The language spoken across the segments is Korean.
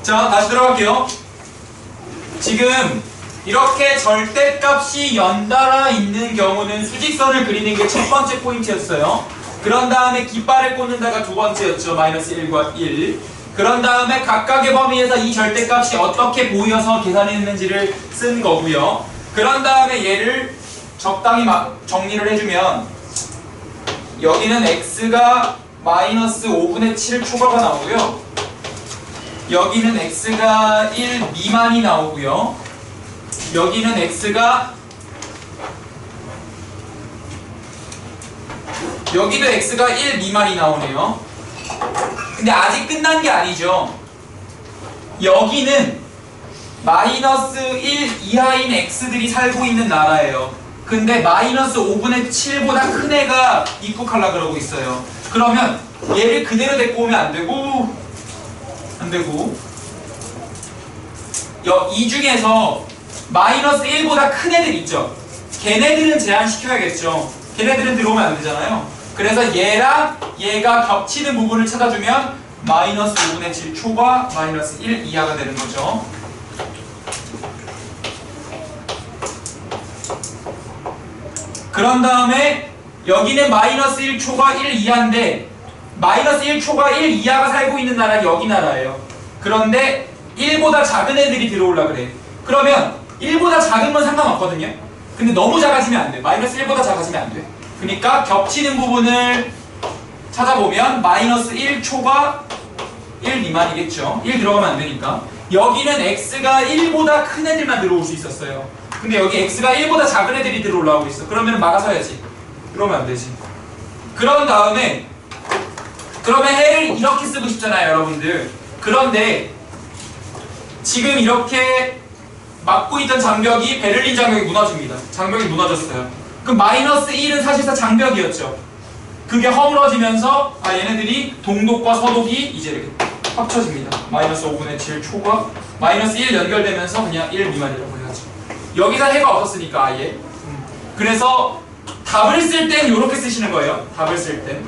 자, 다시 들어갈게요. 지금 이렇게 절대값이 연달아 있는 경우는 수직선을 그리는 게 첫 번째 포인트였어요. 그런 다음에 깃발을 꽂는다가 두 번째였죠. 마이너스 1과 1. 그런 다음에 각각의 범위에서 이 절대값이 어떻게 보여서 계산했는지를 쓴 거고요. 그런 다음에 얘를 적당히 정리를 해주면 여기는 x가 마이너스 5분의 7 초과가 나오고요. 여기는 x가 1 미만이 나오고요. 여기는 x가 여기도 x가 1 미만이 나오네요. 근데 아직 끝난 게 아니죠. 여기는 마이너스 1 이하인 x들이 살고 있는 나라예요. 근데 마이너스 5분의 7보다 큰 애가 입국하려고 그러고 있어요. 그러면 얘를 그대로 데리고 오면 안 되고 이 중에서 마이너스 1보다 큰 애들 있죠. 걔네들은 제한시켜야겠죠. 걔네들은 들어오면 안 되잖아요. 그래서 얘랑 얘가 겹치는 부분을 찾아주면 마이너스 5분의 7 초과 마이너스 1 이하가 되는 거죠. 그런 다음에 여기는 마이너스 1 초과 1 이하인데 마이너스 1 초과 1 이하가 살고 있는 나라는 여기 나라예요. 그런데 1보다 작은 애들이 들어오려고 그래. 그러면 1보다 작은 건 상관없거든요. 근데 너무 작아지면 안 돼. 마이너스 1보다 작아지면 안 돼. 그러니까 겹치는 부분을 찾아보면 마이너스 1 초과 1 미만이겠죠. 1 들어가면 안 되니까. 여기는 x가 1보다 큰 애들만 들어올 수 있었어요. 근데 여기 x가 1보다 작은 애들이 들어올라오고 있어. 그러면 막아서 해야지. 그러면 안 되지. 그런 다음에 그러면 해를 이렇게 쓰고 싶잖아요, 여러분들. 그런데 지금 이렇게 막고 있던 장벽이 베를린 장벽이 무너집니다. 장벽이 무너졌어요. 그럼 마이너스 1은 사실상 장벽이었죠. 그게 허물어지면서 얘네들이 동독과 서독이 이제 이렇게 합쳐집니다. 마이너스 5분의 7 초과 마이너스 1 연결되면서 그냥 1 미만이라고 해야죠. 여기서 해가 없었으니까 아예. 그래서 답을 쓸 땐 이렇게 쓰시는 거예요. 답을 쓸 땐.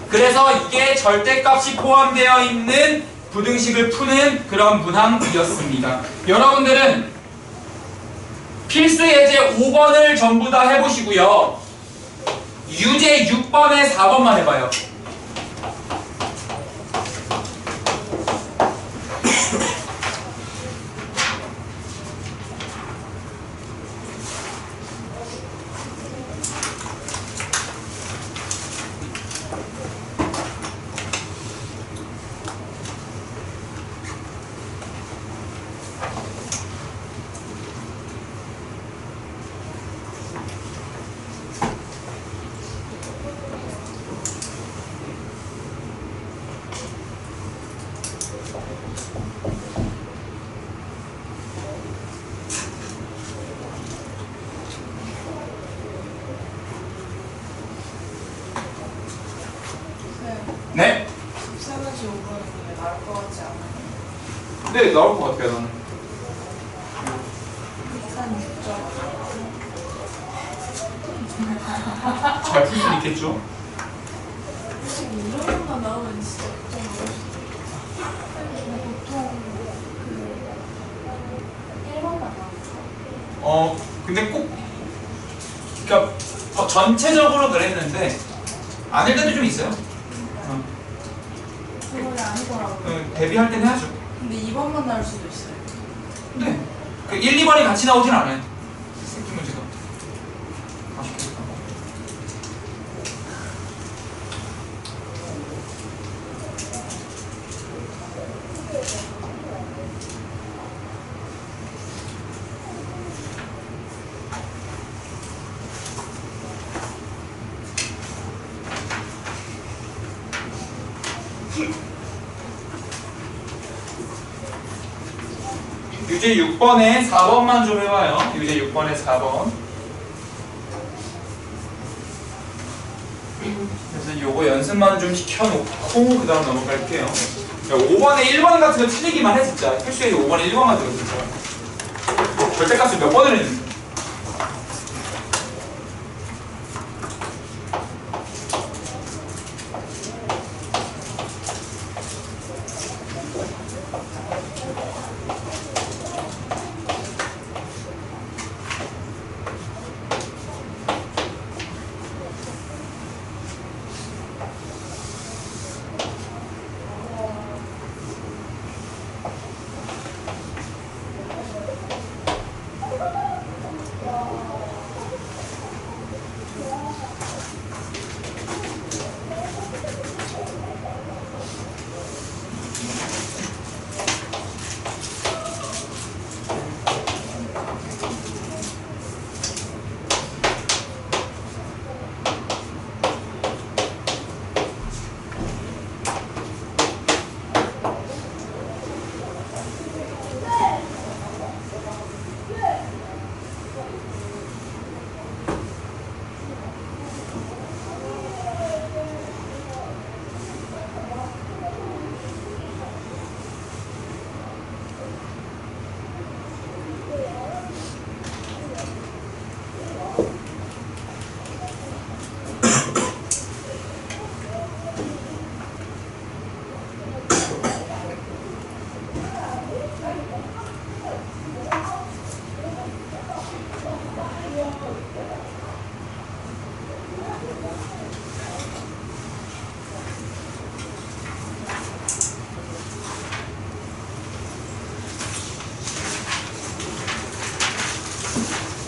그래서 이게 절대값이 포함되어 있는 부등식을 푸는 그런 문항이었습니다. 여러분들은 필수 예제 5번을 전부 다 해보시고요. 유제 6번에 4번만 해봐요. 네? 14가지 5번은 나올 것 같지 않아요? 네, 나올 것 같아요, 나는. 한 6점. 잘 풀 수 있겠죠? 솔직히 이런 것만 나오면 진짜 좀 보통 그 1번만 나오죠? 근데 꼭 그러니까 전체적으로 그랬는데 아닐 때도 좀 있어요. 그거는 아니더라고요. 데뷔할 때는 해야죠. 근데 2번만 나올 수도 있어요. 네. 그 1, 2번이 같이 나오진 않아요. 생긴 문제가. 아쉽겠다. 유제 6번에 4번만 좀 해봐요. 유제 6번에 4번. 그래서 요거 연습만 좀 시켜놓고 그 다음 넘어갈게요. 5번에 1번 같은 거 틀리기만 해 진짜. 필수에서 5번에 1번만 들어 진짜. 절대값을 몇 번을 했는데.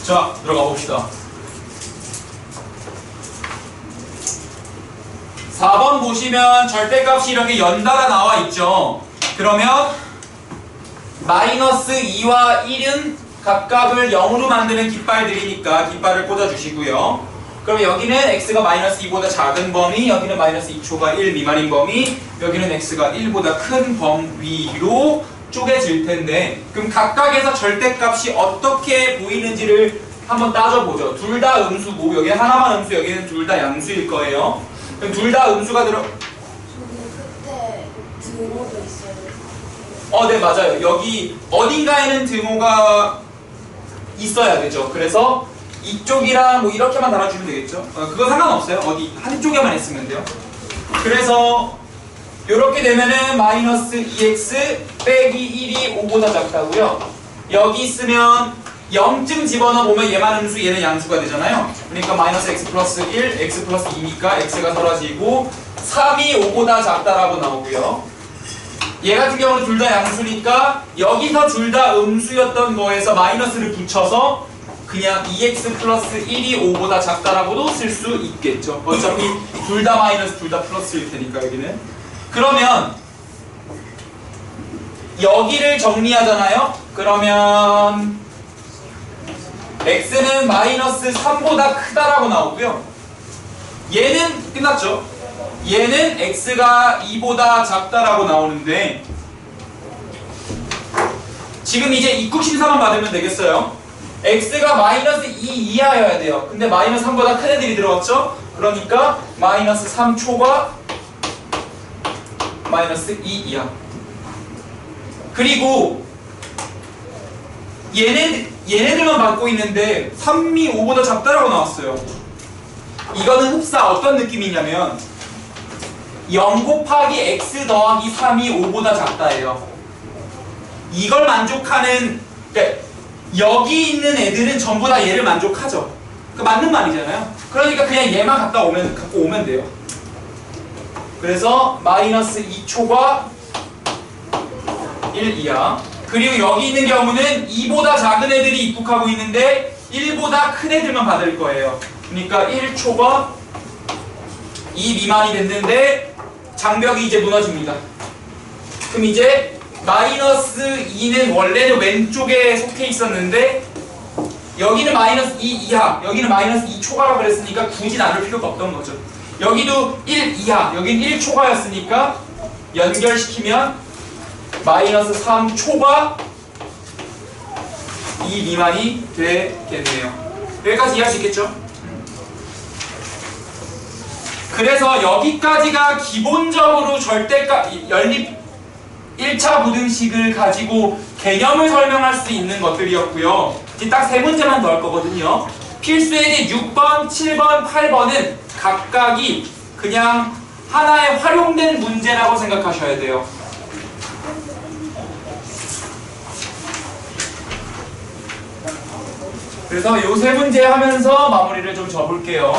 자, 들어가 봅시다. 4번 보시면 절대값이 이렇게 연달아 나와 있죠. 그러면 마이너스 2와 1은 각각을 0으로 만드는 깃발들이니까 깃발을 꽂아주시고요. 그럼 여기는 x가 마이너스 2보다 작은 범위, 여기는 마이너스 2초가 1 미만인 범위, 여기는 x가 1보다 큰 범위로 쪼개질 텐데, 그럼 각각에서 절대값이 어떻게 보이는지를 한번 따져보죠. 둘 다 음수고, 여기는 하나만 음수, 여기는 둘 다 양수일 거예요. 그럼 둘 다 음수가 들어. 저기 끝에 드모도 있어요. 네, 맞아요. 여기 어딘가에는 드모가 있어야 되죠. 그래서 이쪽이랑 뭐 이렇게만 달아주면 되겠죠. 그거 상관없어요. 어디 한쪽에만 있으면 돼요. 그래서 이렇게 되면은 마이너스 2x 빼기 1이 5보다 작다고요. 여기 있으면 0쯤 집어넣어보면 얘만 음수 얘는 양수가 되잖아요. 그러니까 마이너스 x 플러스 1, x 플러스 2니까 x가 사라지고 3이 5보다 작다라고 나오고요. 얘 같은 경우는 둘 다 양수니까 여기서 둘 다 음수였던 거에서 마이너스를 붙여서 그냥 2x 플러스 1이 5보다 작다라고도 쓸 수 있겠죠. 어차피 둘 다 마이너스 둘 다 플러스일 테니까 여기는. 그러면 여기를 정리하잖아요. 그러면 x는 마이너스 3보다 크다라고 나오고요. 얘는 끝났죠. 얘는 x가 2보다 작다라고 나오는데 지금 이제 입국 심사만 받으면 되겠어요. x가 마이너스 2 이하여야 돼요. 근데 마이너스 3보다 큰 애들이 들어갔죠? 그러니까 마이너스 3초가 마이너스 2 이하. 그리고 얘네들만 받고 있는데 3이 5보다 작다라고 나왔어요. 이거는 흡사 어떤 느낌이냐면 0 곱하기 x 더하기 3이 5보다 작다예요. 이걸 만족하는, 그러니까 여기 있는 애들은 전부 다 얘를 만족하죠. 그 맞는 말이잖아요. 그러니까 그냥 얘만 갖고 오면 돼요. 그래서 마이너스 2초가 1 이하. 그리고 여기 있는 경우는 2보다 작은 애들이 입국하고 있는데 1보다 큰 애들만 받을 거예요. 그러니까 1초가 2 미만이 됐는데 장벽이 이제 무너집니다. 그럼 이제 마이너스 2는 원래는 왼쪽에 속해 있었는데 여기는 마이너스 2 이하, 여기는 마이너스 2 초과라고 그랬으니까 굳이 나눌 필요가 없던 거죠. 여기도 1 이하, 여기는 1 초과였으니까 연결시키면 마이너스 3 초과 2 미만이 되겠네요. 여기까지 이해할 수 있겠죠? 그래서 여기까지가 기본적으로 연립 1차 부등식을 가지고 개념을 설명할 수 있는 것들이었고요. 이제 딱 세 문제만 더 할 거거든요. 필수예제 6번, 7번, 8번은 각각이 그냥 하나의 활용된 문제라고 생각하셔야 돼요. 그래서 요 세 문제 하면서 마무리를 좀 접을게요.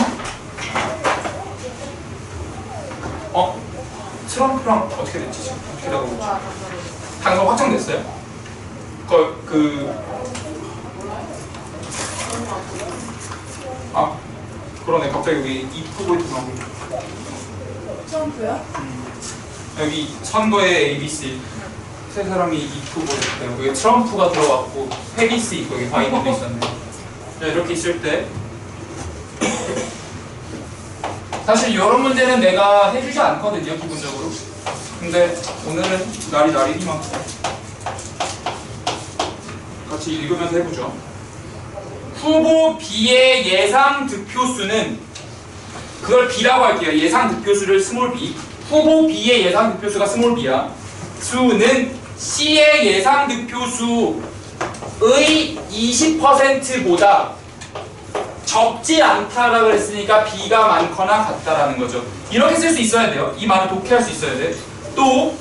트럼프랑 어떻게 됐지 지금? 어떻게 되고 있지? 당선 확정됐어요? 그러네. 갑자기 여기 if 보이트 나오고. 트럼프요? 여기 선거에 ABC 세 사람이 if 보이트예요. 여기 트럼프가 들어왔고 페리스 있고 여기 바이든도 있었네. 이렇게 있을 때 사실 이런 문제는 내가 해주지 않거든요, 기본적으로. 근데 오늘은 날이 날이니만큼 같이 읽으면서 해보죠. 후보 B의 예상 득표수는, 그걸 B라고 할게요. 예상 득표수를 스몰 b. 후보 B의 예상 득표수가 스몰 b야. 수는 C의 예상 득표수의 20%보다 적지 않다라고 했으니까 B가 많거나 같다라는 거죠. 이렇게 쓸 수 있어야 돼요. 이 말을 독해할 수 있어야 돼. 또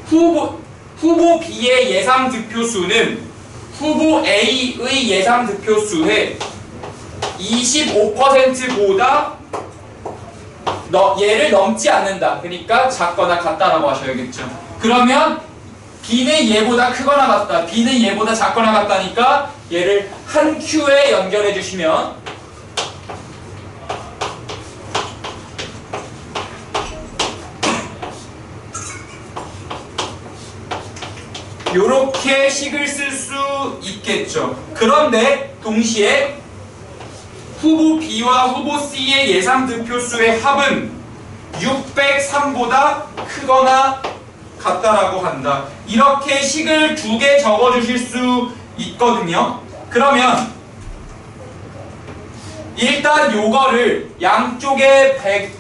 후보 B의 예상 득표수는 후보 A의 예상 득표수의 25%보다 얘를 넘지 않는다. 그러니까 작거나 같다라고 하셔야겠죠. 그러면 B는 얘보다 크거나 같다, B는 얘보다 작거나 같다니까 얘를 한 큐에 연결해 주시면 요렇게 식을 쓸 수 있겠죠. 그런데 동시에 후보 B와 후보 C의 예상 득표수의 합은 603보다 크거나 같다라고 한다. 이렇게 식을 2개 적어 주실 수 있거든요. 그러면 일단 요거를 양쪽에 100,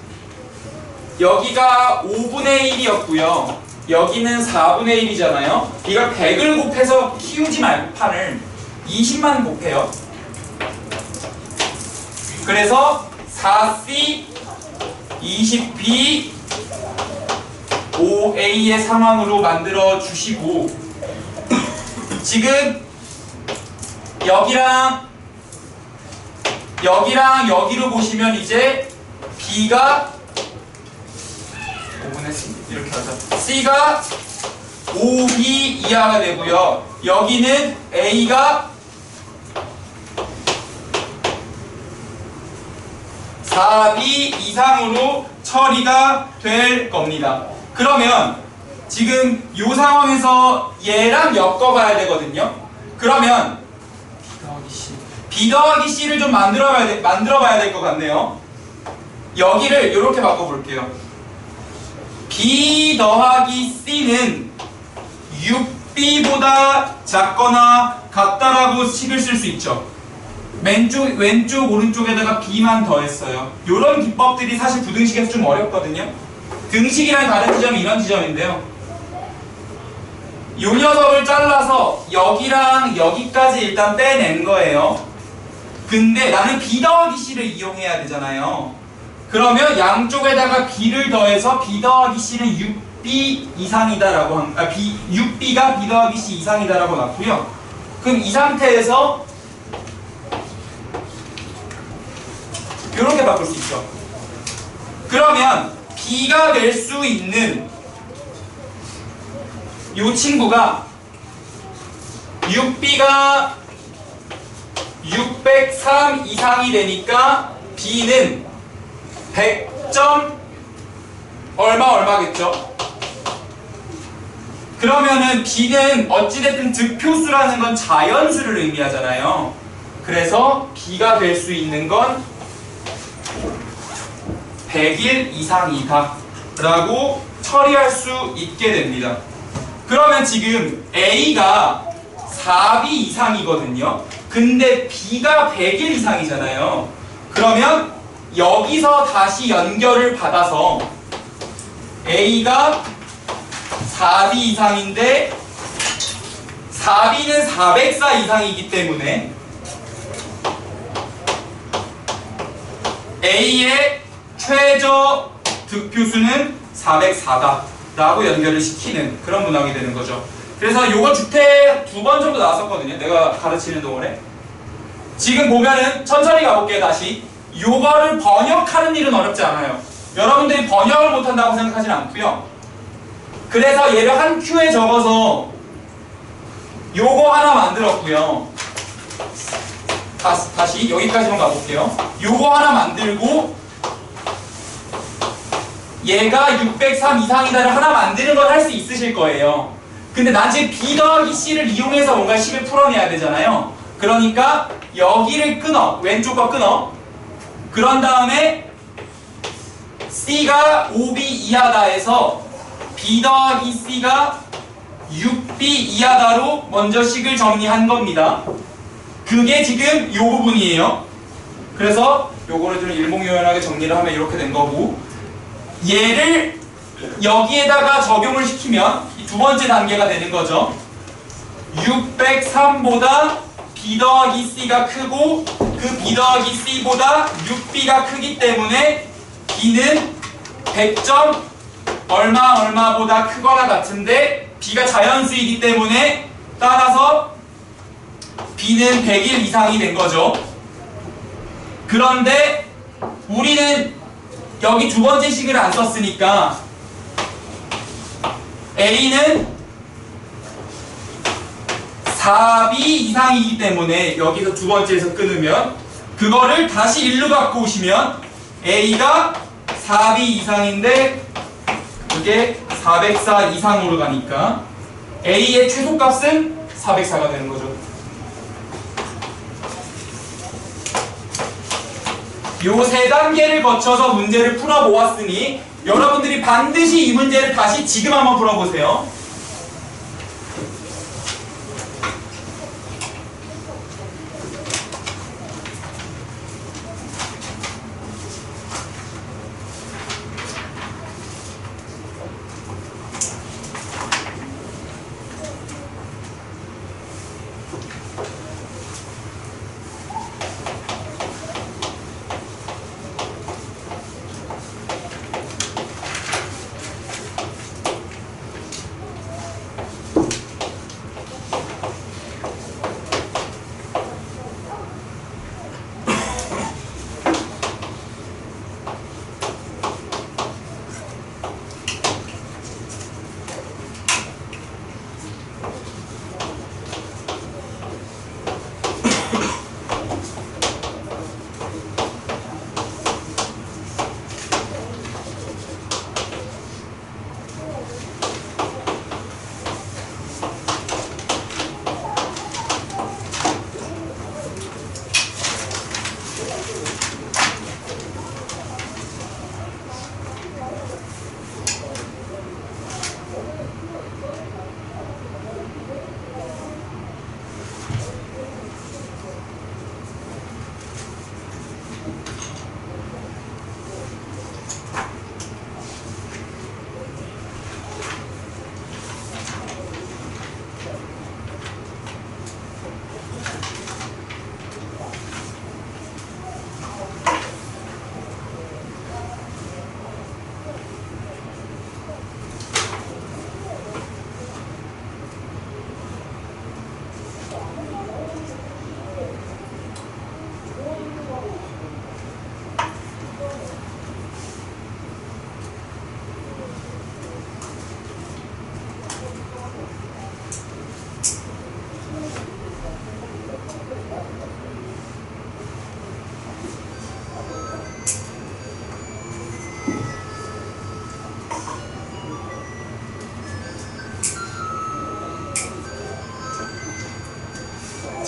여기가 5분의 1이었고요. 여기는 4분의 1이잖아요. 이걸 100을 곱해서 키우지 말고 판을 20만 곱해요. 그래서 4C 20B 5A의 상황으로 만들어 주시고 지금 여기랑 여기로 보시면 이제 B가 5분의 C 이렇게 하자. C가 5B 이하가 되고요. 여기는 A가 4B 이상으로 처리가 될 겁니다. 그러면 지금 이 상황에서 얘랑 엮어가야 되거든요. 그러면 B 더하기 C를 좀 만들어봐야 될 것 같네요. 여기를 이렇게 바꿔볼게요. B 더하기 C는 6B보다 작거나 같다라고 식을 쓸 수 있죠. 왼쪽 오른쪽에다가 B만 더했어요. 이런 기법들이 사실 부등식에서 좀 어렵거든요. 등식이랑 다른 지점이 이런 지점인데요. 이 녀석을 잘라서 여기랑 여기까지 일단 빼낸 거예요. 근데 나는 B 더하기 C를 이용해야 되잖아요. 그러면 양쪽에다가 B를 더해서 B 더하기 C는 6B 이상이다라고 6B가 B 더하기 C 이상이다라고 놨고요. 그럼 이 상태에서 이렇게 바꿀 수 있죠. 그러면 B가 될 수 있는 이 친구가 6B가 603 이상이 되니까 B는 100점 얼마겠죠? 그러면은 B는 어찌됐든 득표수라는 건 자연수를 의미하잖아요. 그래서 B가 될 수 있는 건 100일 이상이다 라고 처리할 수 있게 됩니다. 그러면 지금 A가 4B 이상이거든요. 근데 B가 100일 이상이잖아요. 그러면 여기서 다시 연결을 받아서 A가 4B 이상인데 4B는 404 이상이기 때문에 A의 최저 득표수는 404다 라고 연결을 시키는 그런 문항이 되는 거죠. 그래서 요거 주택 2번 정도 나왔었거든요. 내가 가르치는 동안에. 지금 보면은 천천히 가볼게요. 다시 요거를 번역하는 일은 어렵지 않아요. 여러분들이 번역을 못한다고 생각하진 않고요. 그래서 얘를 한 큐에 적어서 요거 하나 만들었고요. 다시 여기까지만 가볼게요. 요거 하나 만들고 얘가 603 이상이다를 하나 만드는 걸 할 수 있으실 거예요. 근데 난 지금 B 더하기 C를 이용해서 뭔가 식을 풀어내야 되잖아요. 그러니까 여기를 끊어. 왼쪽 거 끊어. 그런 다음에 C가 5B 이하다 해서 B 더하기 C가 6B 이하다로 먼저 식을 정리한 겁니다. 그게 지금 요 부분이에요. 그래서 요거를 좀 일목요연하게 정리를 하면 이렇게 된 거고, 얘를 여기에다가 적용을 시키면 이 두 번째 단계가 되는 거죠. 603보다 B 더하기 C가 크고 그 B 더하기 C보다 6B가 크기 때문에 B는 100점 얼마보다 크거나 같은데 B가 자연수이기 때문에 따라서 B는 100일 이상이 된 거죠. 그런데 우리는 여기 두 번째 식을 안 썼으니까 A는 4b 이상이기 때문에 여기서 두 번째에서 끊으면 그거를 다시 1로 갖고 오시면 a가 4b 이상인데 그게 404 이상으로 가니까 a의 최소값은 404가 되는 거죠. 요 세 단계를 거쳐서 문제를 풀어보았으니 여러분들이 반드시 이 문제를 다시 지금 한번 풀어보세요.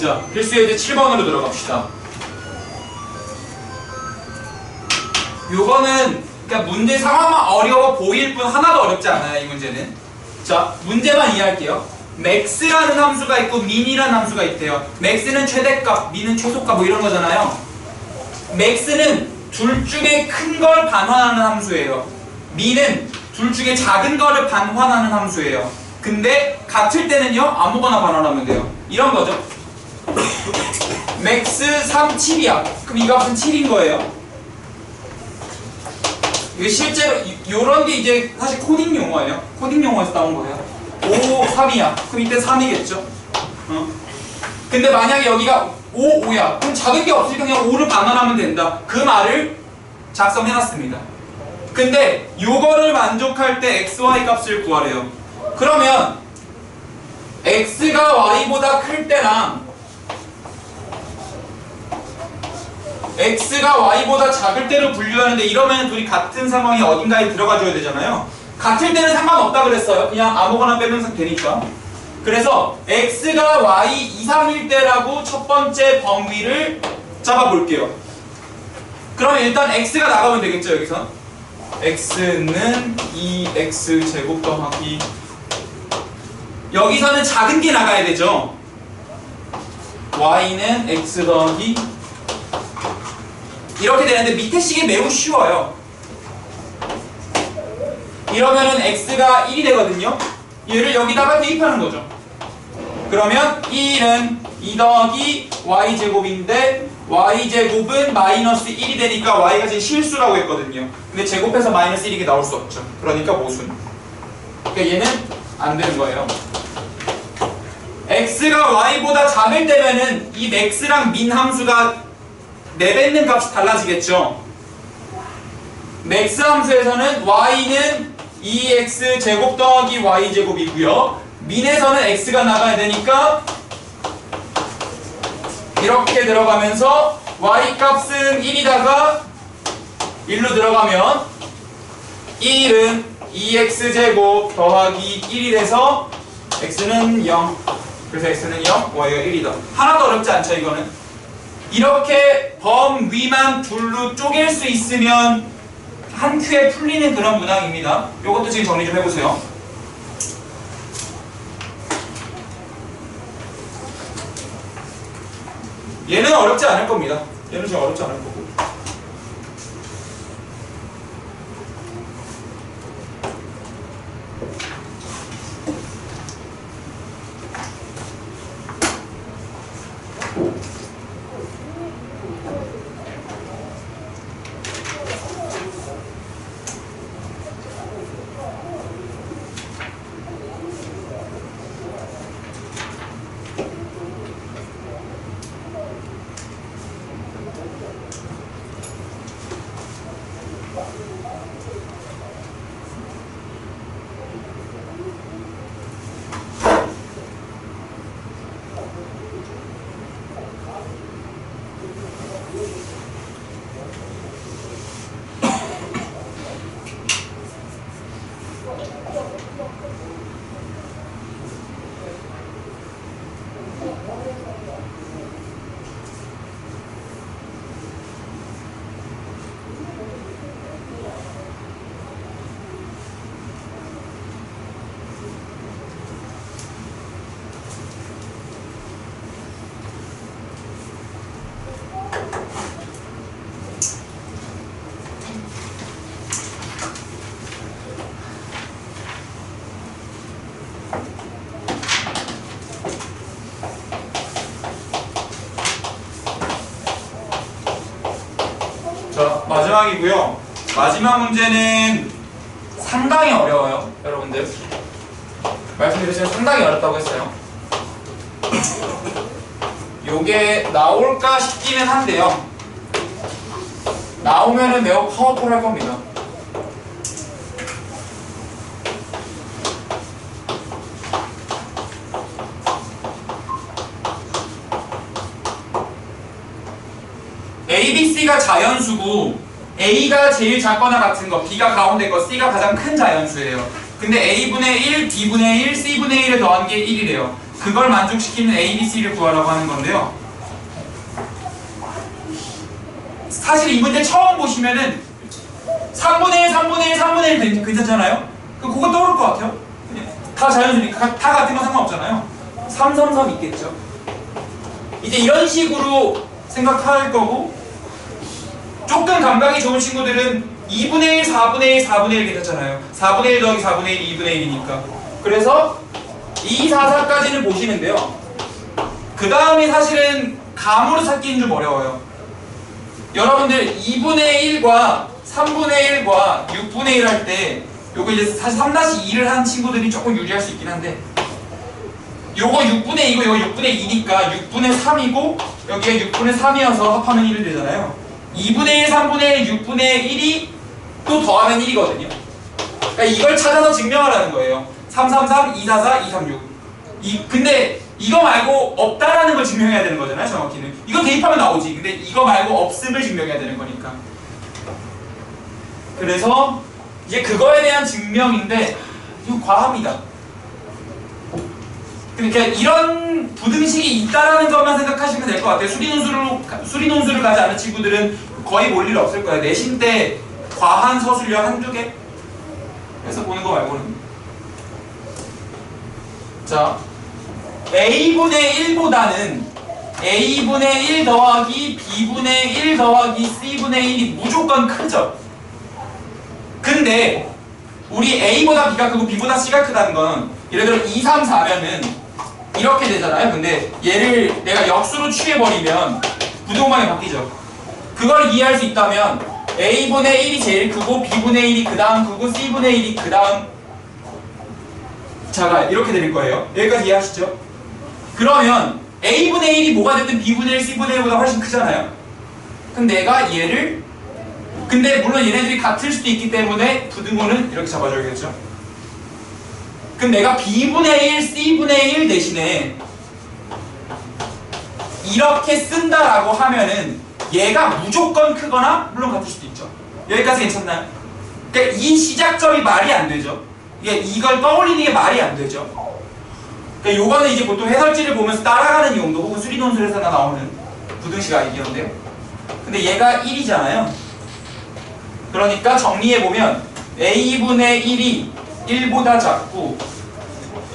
자, 필수예제 7번으로 들어갑시다. 요거는 그러니까 문제 상황만 어려워 보일 뿐 하나도 어렵지 않아요, 이 문제는. 자, 문제만 이해할게요. max라는 함수가 있고 min이라는 함수가 있대요. max는 최대값, min은 최소값 뭐 이런 거잖아요. max는 둘 중에 큰 걸 반환하는 함수예요. min은 둘 중에 작은 거를 반환하는 함수예요. 근데 같을 때는요, 아무거나 반환하면 돼요. 이런 거죠. max 3, 7이야. 그럼 이 값은 7인 거예요. 이게 실제로 요런 게 이제 사실 코딩 용어예요. 코딩 용어에서 나온 거예요. 5, 3이야. 그럼 이때 3이겠죠. 근데 만약에 여기가 5, 5야. 그럼 작은 게 없으니까 그냥 5를 반환하면 된다. 그 말을 작성해놨습니다. 근데 요거를 만족할 때 xy 값을 구하래요. 그러면 x가 y보다 클 때랑 x가 y보다 작을 때로 분류하는데 이러면 둘이 같은 상황이 어딘가에 들어가줘야 되잖아요. 같을 때는 상관없다 그랬어요. 그냥 아무거나 빼면 되니까. 그래서 x가 y 이상일 때라고 첫 번째 범위를 잡아볼게요. 그러면 일단 x가 나가면 되겠죠, 여기서. x는 2x제곱 더하기 여기서는 작은 게 나가야 되죠. y는 x 더하기 이렇게 되는데 밑에 식이 매우 쉬워요. 이러면은 x가 1이 되거든요. 얘를 여기다가 대입하는 거죠. 그러면 1은 2 더하기 y제곱인데 y제곱은 마이너스 1이 되니까 y가 지금 실수라고 했거든요. 근데 제곱해서 마이너스 1이게 나올 수 없죠. 그러니까 모순. 그러니까 얘는 안 되는 거예요. x가 y보다 작을 때면은 이 max랑 min 함수가 내뱉는 값이 달라지겠죠. max 함수에서는 y는 2x 제곱 더하기 y 제곱이고요. min에서는 x가 나가야 되니까 이렇게 들어가면서 y 값은 1이다가 1로 들어가면 1은 2x제곱 더하기 1이 돼서 x는 0. 그래서 x는 0, y가 1이다. 하나도 어렵지 않죠, 이거는? 이렇게 범위만 둘로 쪼갤 수 있으면 한 큐에 풀리는 그런 문항입니다. 이것도 지금 정리 좀 해보세요. 얘는 어렵지 않을 겁니다. 얘는 좀 어렵지 않을 거고. 자, 마지막이고요. 마지막 문제는 상당히 어려워요, 여러분들. 말씀드렸지만 상당히 어렵다고 했어요. 요게 나올까 싶기는 한데요. 나오면은 매우 파워풀할 겁니다. A, B, C가 자연수고 A가 제일 작거나 같은 거, B가 가운데 거, C가 가장 큰 자연수예요. 근데 A분의 1, B분의 1, C분의 1을 더한 게 1이래요. 그걸 만족시키는 A, B, C를 구하라고 하는 건데요. 사실 이 문제 처음 보시면은 3분의 1, 3분의 1, 3분의 1 괜찮잖아요? 그거 떠오를 것 같아요? 다 자연수니까 다 같은 건 상관없잖아요. 3, 3, 3 있겠죠? 이제 이런 식으로 생각할 거고, 조금 감각이 좋은 친구들은 2분의 1, 4분의 1, 4분의 1 괜찮잖아요. 4분의 1 더하기 4분의 1, 2분의 1이니까. 그래서 2, 4, 4까지는 보시는데요. 그 다음에 사실은 감으로 찾기는 좀 어려워요. 여러분들 2분의 1과 3분의 1과 6분의 1 할 때 요거 이제 사실 3-2를 한 친구들이 조금 유리할 수 있긴 한데, 요거 6분의 2고 요거 6분의 2니까 6분의 3이고 여기가 6분의 3이어서 합하면 1이 되잖아요. 2분의 1, 3분의 1, 6분의 1이 또 더하면 1이거든요. 그러니까 이걸 찾아서 증명하라는 거예요. 3, 3, 3, 2, 4, 4, 2, 3, 6. 근데 이거 말고 없다라는 걸 증명해야 되는 거잖아요, 정확히는. 이거 대입하면 나오지. 근데 이거 말고 없음을 증명해야 되는 거니까. 그래서 이제 그거에 대한 증명인데 이거 과합니다. 그러니까 이런 부등식이 있다라는 것만 생각하시면 될 것 같아요. 수리논술을 가지 않은 친구들은 거의 볼 일 없을 거예요. 내신 때 과한 서술형 한두 개 해서 보는 거 말고는. 자, A분의 1보다는 A분의 1 더하기 B분의 1 더하기 C분의 1이 무조건 크죠. 근데 우리 A보다 B가 크고 B보다 C가 크다는 건 예를 들어 2, 3, 4면은 이렇게 되잖아요. 근데 얘를 내가 역수로 취해버리면 부동방이 바뀌죠. 그걸 이해할 수 있다면 A분의 1이 제일 크고 B분의 1이 그 다음 크고 C분의 1이 그 다음 작아요. 이렇게 되는 거예요. 여기까지 이해하시죠? 그러면 A분의 1이 뭐가 됐든 B분의 1, C분의 1보다 훨씬 크잖아요. 그럼 내가 얘를, 근데 물론 얘네들이 같을 수도 있기 때문에 부등호는 이렇게 잡아줘야겠죠. 그럼 내가 B분의 1, C분의 1 대신에 이렇게 쓴다라고 하면은 얘가 무조건 크거나 물론 같을 수도 있죠. 여기까지 괜찮나요? 그러니까 이 시작점이 말이 안 되죠. 이걸 떠올리는 게 말이 안 되죠. 그러니까 요거는 이제 보통 해설지를 보면서 따라가는 용도 혹은 수리논술에서나 나오는 부등식 아이디어인데요. 근데 얘가 1이잖아요. 그러니까 정리해보면 a분의 1이 1보다 작고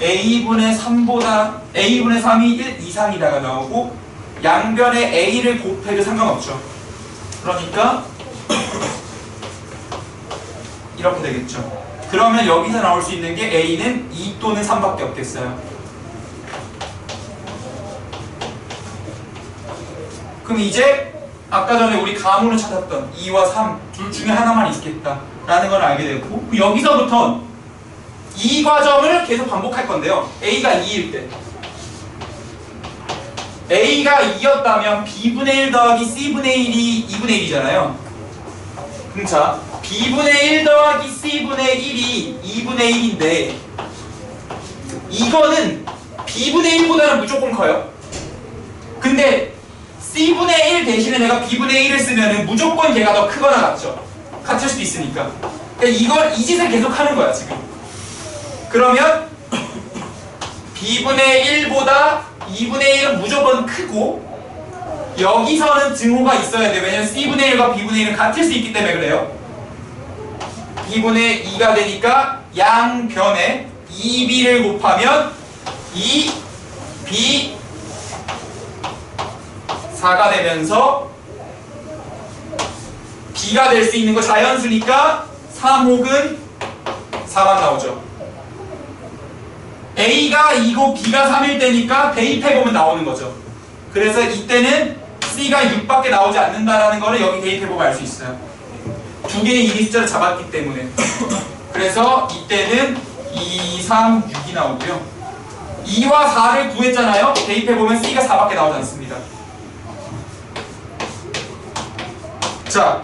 a분의 3이 1 이상이다가 나오고 양변에 a를 곱해도 상관없죠. 그러니까 이렇게 되겠죠. 그러면 여기서 나올 수 있는 게 a는 2 또는 3밖에 없겠어요. 그럼 이제 아까 전에 우리 가문을 찾았던 2와 3 둘 중에 하나만 있겠다 라는 걸 알게 되고 여기서부터 이 과정을 계속 반복할 건데요. a가 2일 때 a가 2였다면 b분의 1 더하기 c분의 1이 2분의 1이잖아요. 그럼 자 b분의 1 더하기 c분의 1이 2분의 1인데 이거는 b분의 1보다는 무조건 커요. 근데 c분의 1 대신에 내가 b분의 1을 쓰면은 무조건 걔가 더 크거나 같죠. 같을 수도 있으니까. 그러니까 이 짓을 계속 하는 거야 지금. 그러면 b분의 1보다 2분의 1은 무조건 크고 여기서는 증오가 있어야 돼요. 왜냐면 c분의 1과 b분의 1은 같을 수 있기 때문에 그래요. b분의 2가 되니까 양변에 2b를 곱하면 2b 4가 되면서 b가 될 수 있는 거 자연수니까 3 혹은 4만 나오죠. a가 2고 b가 3일 때니까 대입해보면 나오는 거죠. 그래서 이때는 c가 6밖에 나오지 않는다라는 거를 여기 대입해보면 알 수 있어요. 두 개의 이리 숫자를 잡았기 때문에. 그래서 이때는 2, 3, 6이 나오고요. 2와 4를 구했잖아요. 대입해보면 c가 4밖에 나오지 않습니다. 자,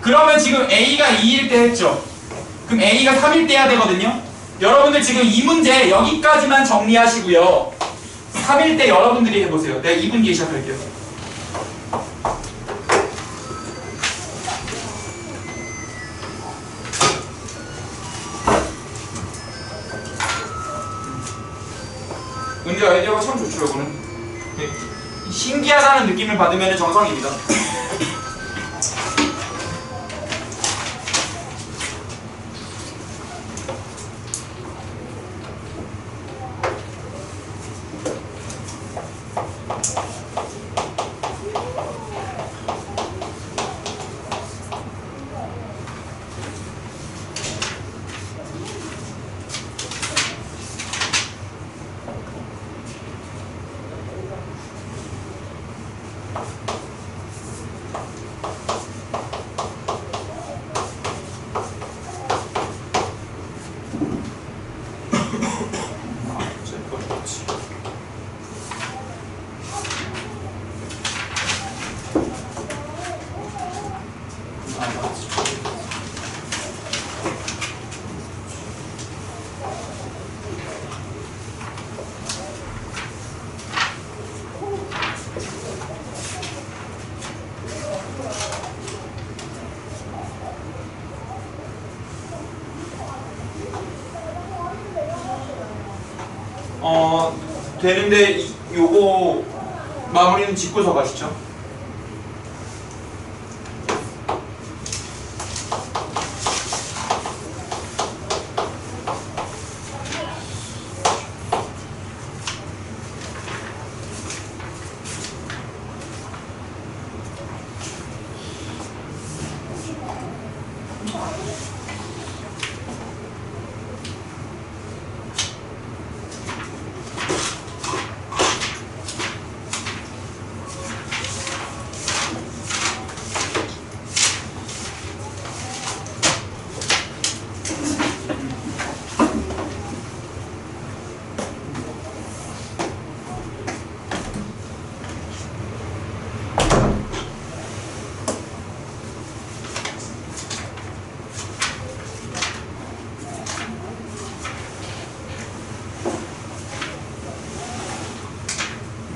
그러면 지금 a가 2일 때 했죠. 그럼 a가 3일 때 해야 되거든요. 여러분들 지금 이 문제 여기까지만 정리하시고요. 3일 때 여러분들이 해보세요. 내가 2분 뒤에 시작할게요. 문제 아이디어가 참 좋죠, 이거는. 네. 신기하다는 느낌을 받으면 정성입니다. 되는데 요거 마무리는 짚고서 가시죠.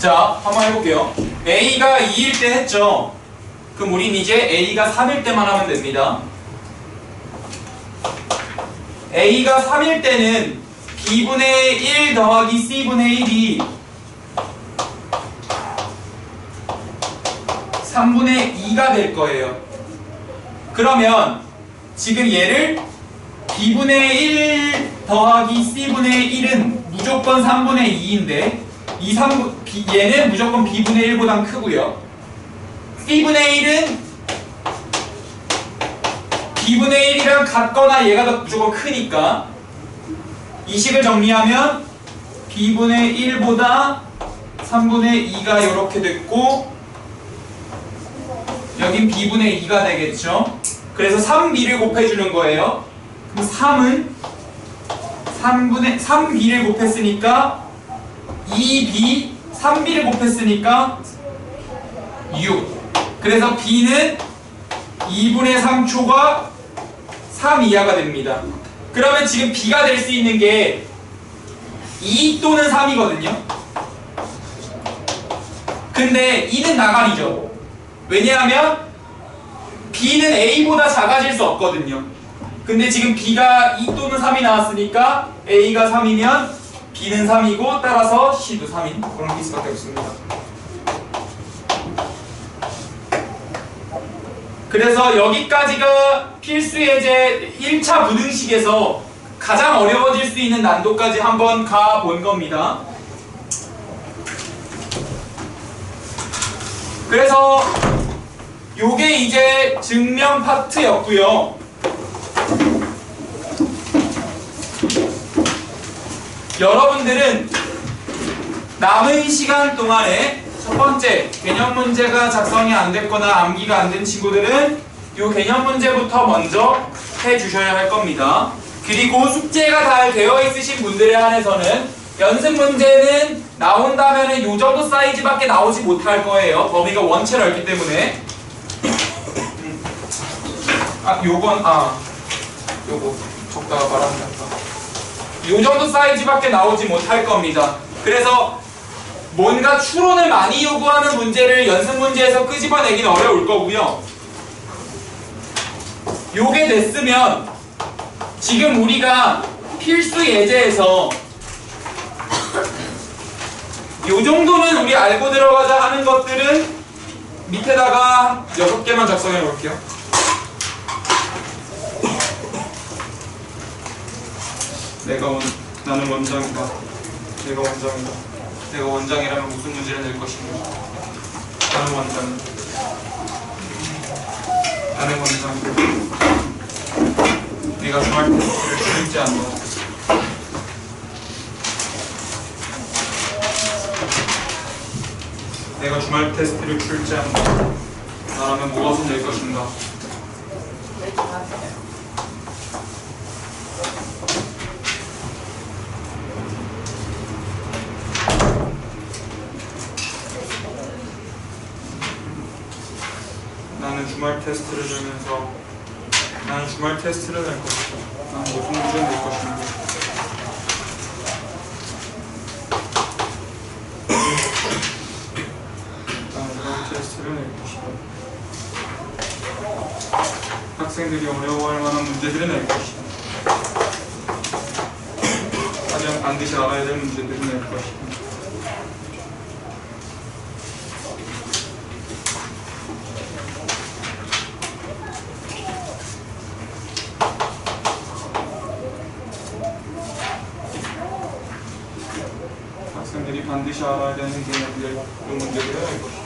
자, 한번 해볼게요. A가 2일 때 했죠. 그럼 우린 이제 A가 3일 때만 하면 됩니다. A가 3일 때는 B분의 1 더하기 C분의 1이 3분의 2가 될 거예요. 그러면 지금 얘를 B분의 1 더하기 C분의 1은 무조건 3분의 2인데 얘는 무조건 B분의 1보단 크고요. C분의 1은 B분의 1이랑 같거나 얘가 더 무조건 크니까 이 식을 정리하면 B분의 1보다 3분의 2가 이렇게 됐고 여긴 B분의 2가 되겠죠. 그래서 3B를 곱해주는 거예요. 그럼 3은 3B를 곱했으니까 2B 3B를 곱했으니까 6. 그래서 B는 2분의 3초가 3 이하가 됩니다. 그러면 지금 B가 될 수 있는 게 2 또는 3이거든요. 근데 2는 나가리죠. 왜냐하면 B는 A보다 작아질 수 없거든요. 근데 지금 B가 2 또는 3이 나왔으니까 A가 3이면 B는 3이고 따라서 C도 3인 그런 게 수밖에 없습니다. 그래서 여기까지가 필수 예제 1차 부등식에서 가장 어려워질 수 있는 난도까지 한번 가본 겁니다. 그래서 요게 이제 증명 파트였고요. 여러분들은 남은 시간 동안에 첫 번째 개념 문제가 작성이 안 됐거나 암기가 안 된 친구들은 요 개념 문제부터 먼저 해주셔야 할 겁니다. 그리고 숙제가 잘 되어 있으신 분들에 한해서는 연습 문제는 나온다면은 요 정도 사이즈밖에 나오지 못할 거예요. 범위가 원체 넓기 때문에. 요거 적다가 말하면 요 정도 사이즈밖에 나오지 못할 겁니다. 그래서 뭔가 추론을 많이 요구하는 문제를 연습 문제에서 끄집어내기는 어려울 거고요. 요게 됐으면 지금 우리가 필수 예제에서 요 정도는 우리 알고 들어가자 하는 것들은 밑에다가 6개만 작성해 볼게요. 나는 원장이다. 내가 원장이다. 내가 원장이라면 무슨 문제를 낼 것인가? 나는 원장이다. 나는 원장이다. 내가 주말 테스트를 줄지 않는다. 내가 주말 테스트를 줄지 않는다. 나라면 무엇을 낼 것인가? 나는 주말 테스트를 들면서 나는 주말 테스트를 낼 것이다. 나는 무슨 문제를 낼 것인가? 나는 주말 테스트를 낼 것이다. 학생들이 어려워할 만한 문제들을 낼 것이다. 하지만 반드시 알아야 될 문제들을 낼 것이다. 학생들이 반드시 알아야 되는 개념들, 그 문제들을 낼 것이다.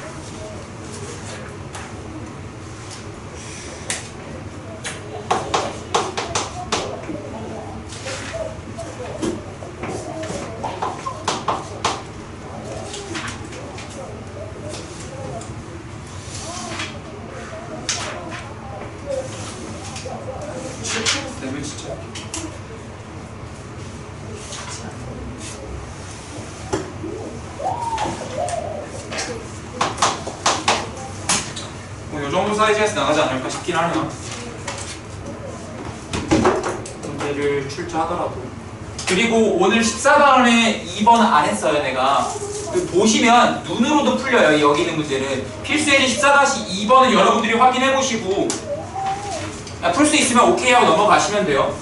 이 정도 사이즈에서 나가지 않을까 싶긴 하네요. 문제를 출제하더라도. 그리고 오늘 14단원에 2번 안 했어요, 내가. 보시면 눈으로도 풀려요. 여기 있는 문제는. 필수 예제 14-2번은 여러분들이 확인해 보시고 풀 수 있으면 오케이 하고 넘어가시면 돼요.